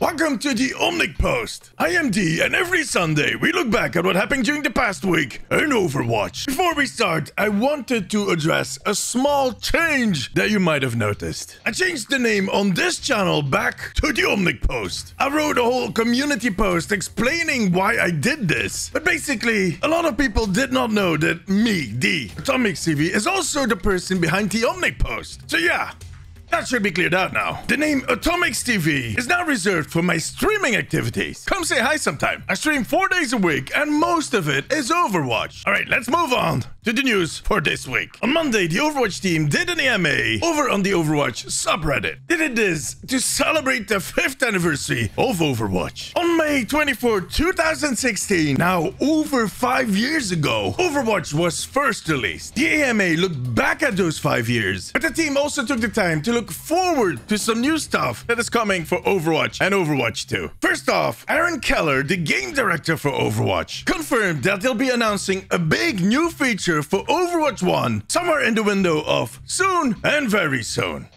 Welcome to the Omnic Post. I am D, and every Sunday we look back at what happened during the past week in Overwatch. Before we start, I wanted to address a small change that you might have noticed. I changed the name on this channel back to the Omnic Post. I wrote a whole community post explaining why I did this. But basically, a lot of people did not know that me, D, Omnic TV, is also the person behind the Omnic Post. So yeah. That should be cleared out now. The name Omnics TV is now reserved for my streaming activities. Come say hi sometime. I stream 4 days a week and most of it is Overwatch. Alright, let's move on to the news for this week. On Monday, the Overwatch team did an EMA over on the Overwatch subreddit. They did this to celebrate the 5th anniversary of Overwatch. On May 24, 2016, now over 5 years ago, Overwatch was first released. The EMA looked back at those 5 years, but the team also took the time to look forward to some new stuff that is coming for Overwatch and Overwatch 2. First off, Aaron Keller, the game director for Overwatch, confirmed that they'll be announcing a big new feature for Overwatch 1 somewhere in the window of soon and very soon.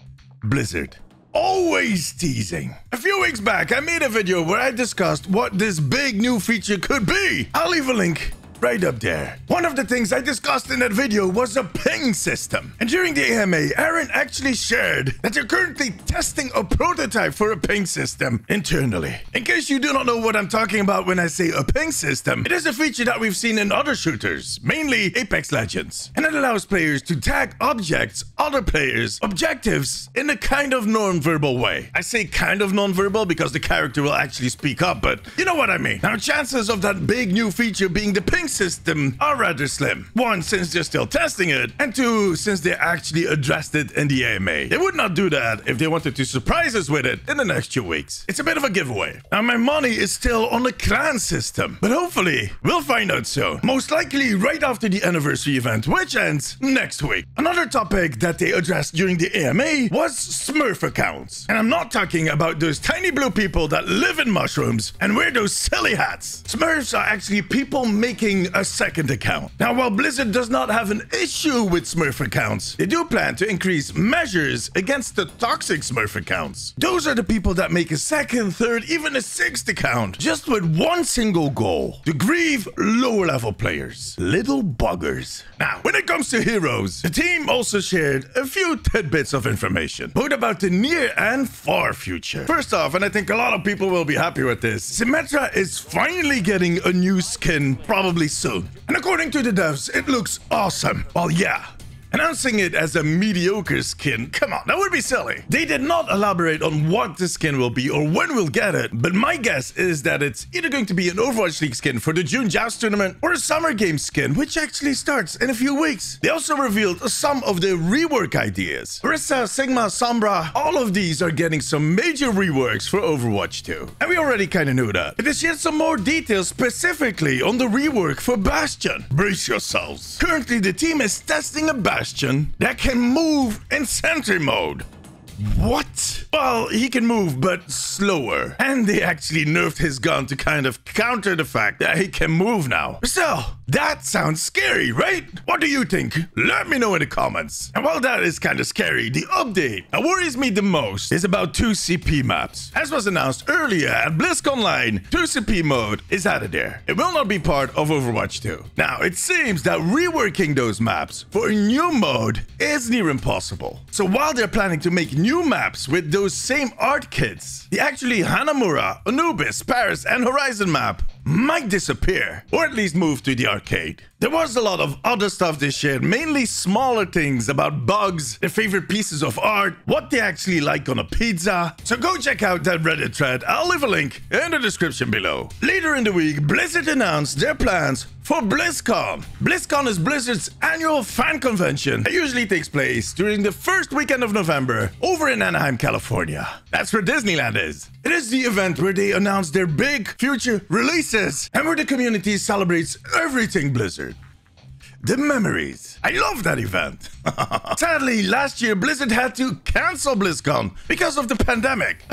Blizzard. Always teasing. A few weeks back, I made a video where I discussed what this big new feature could be. I'll leave a link right up there. One of the things I discussed in that video was a ping system. And during the AMA, Aaron actually shared that they're currently testing a prototype for a ping system internally. In case you do not know what I'm talking about when I say a ping system, it is a feature that we've seen in other shooters, mainly Apex Legends. And it allows players to tag objects, other players, objectives in a kind of non-verbal way. I say kind of non-verbal because the character will actually speak up, but you know what I mean. Now, chances of that big new feature being the ping system are rather slim. One, since they're still testing it, and two, since they actually addressed it in the AMA. They would not do that if they wanted to surprise us with it in the next few weeks. It's a bit of a giveaway. Now, my money is still on the clan system, but hopefully we'll find out soon. Most likely right after the anniversary event, which ends next week. Another topic that they addressed during the AMA was Smurf accounts. And I'm not talking about those tiny blue people that live in mushrooms and wear those silly hats. Smurfs are actually people making a second account. Now, while Blizzard does not have an issue with Smurf accounts, they do plan to increase measures against the toxic Smurf accounts. Those are the people that make a second, third, even a sixth account, just with one single goal: to grieve lower level players. Little buggers. Now, when it comes to heroes, the team also shared a few tidbits of information, both about the near and far future. First off, and I think a lot of people will be happy with this, Symmetra is finally getting a new skin, probably soon. And according to the devs, it looks awesome. Well, yeah. Announcing it as a mediocre skin, come on, that would be silly. They did not elaborate on what the skin will be or when we'll get it, but my guess is that it's either going to be an Overwatch League skin for the June Joust tournament or a Summer Games skin, which actually starts in a few weeks. They also revealed some of the rework ideas. Orisa, Sigma, Sombra, all of these are getting some major reworks for Overwatch 2. And we already kind of knew that. But they shared some more details specifically on the rework for Bastion. Brace yourselves. Currently, the team is testing a Bastion that can move in sentry mode. What? Well, he can move, but slower. And they actually nerfed his gun to kind of counter the fact that he can move now. So, that sounds scary, right? What do you think? Let me know in the comments. And while that is kind of scary, the update that worries me the most is about 2CP maps. As was announced earlier at Blizzcon Online, 2CP mode is added there. It will not be part of Overwatch 2. Now, it seems that reworking those maps for a new mode is near impossible. So while they're planning to make new maps with those same art kits, the actually Hanamura, Anubis, Paris, and Horizon map might disappear, or at least move to the arcade. There was a lot of other stuff they shared, mainly smaller things about bugs, their favorite pieces of art, what they actually like on a pizza. So go check out that Reddit thread. I'll leave a link in the description below. Later in the week, Blizzard announced their plans for BlizzCon. BlizzCon is Blizzard's annual fan convention that usually takes place during the first weekend of November over in Anaheim, California. That's where Disneyland is. It is the event where they announce their big future releases and where the community celebrates everything Blizzard. The memories. I love that event. Sadly, last year Blizzard had to cancel BlizzCon because of the pandemic.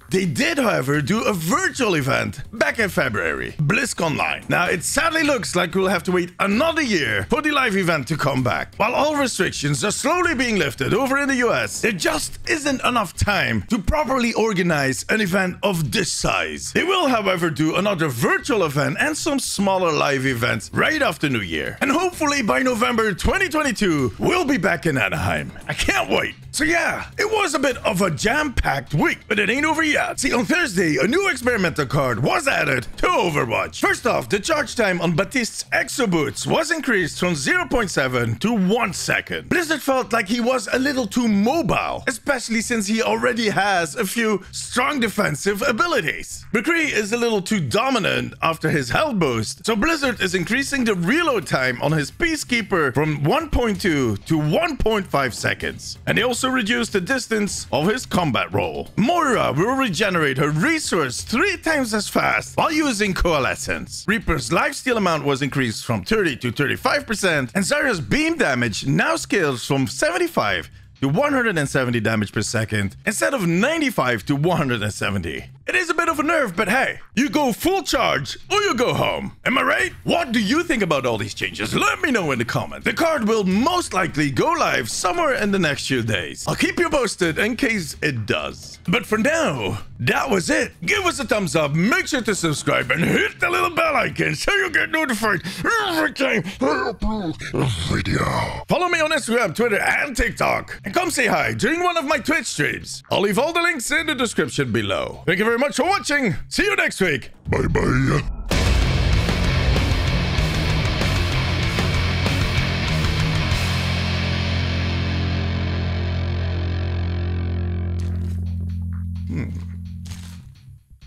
They did, however, do a virtual event back in February, Blizzcon. Now, it sadly looks like we'll have to wait another year for the live event to come back. While all restrictions are slowly being lifted over in the US, there just isn't enough time to properly organize an event of this size. They will, however, do another virtual event and some smaller live events right after New Year. And hopefully by November 2022, we'll be back in Anaheim. I can't wait. So yeah, it was a bit of a jam-packed week, but it ain't over yet. See, on Thursday, a new experimental card was added to Overwatch. First off, the charge time on Batiste's Exo Boots was increased from 0.7 to 1 second. Blizzard felt like he was a little too mobile, especially since he already has a few strong defensive abilities. McCree is a little too dominant after his health boost, so Blizzard is increasing the reload time on his Peacekeeper from 1.2 to 1.5 seconds. And they also reduced the distance of his combat roll. Moira will regenerate her resource 3 times as fast while using Coalescence. Reaper's lifesteal amount was increased from 30 to 35%, and Zarya's beam damage now scales from 75 to 170 damage per second instead of 95 to 170. It is a bit of a nerf, but hey, you go full charge or you go home. Am I right? What do you think about all these changes? Let me know in the comments. The card will most likely go live somewhere in the next few days. I'll keep you posted in case it does. But for now, that was it. Give us a thumbs up, make sure to subscribe, and hit the little bell icon so you get notified every time I upload a video. Follow me on Instagram, Twitter, and TikTok. And come say hi during one of my Twitch streams. I'll leave all the links in the description below. Thank you very much for watching. See you next week. Bye-bye.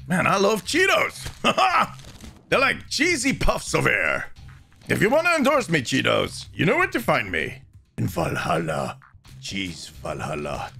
Man, I love Cheetos. They're like cheesy puffs of air. If you want to endorse me, Cheetos, you know where to find me. In Valhalla. Cheese Valhalla.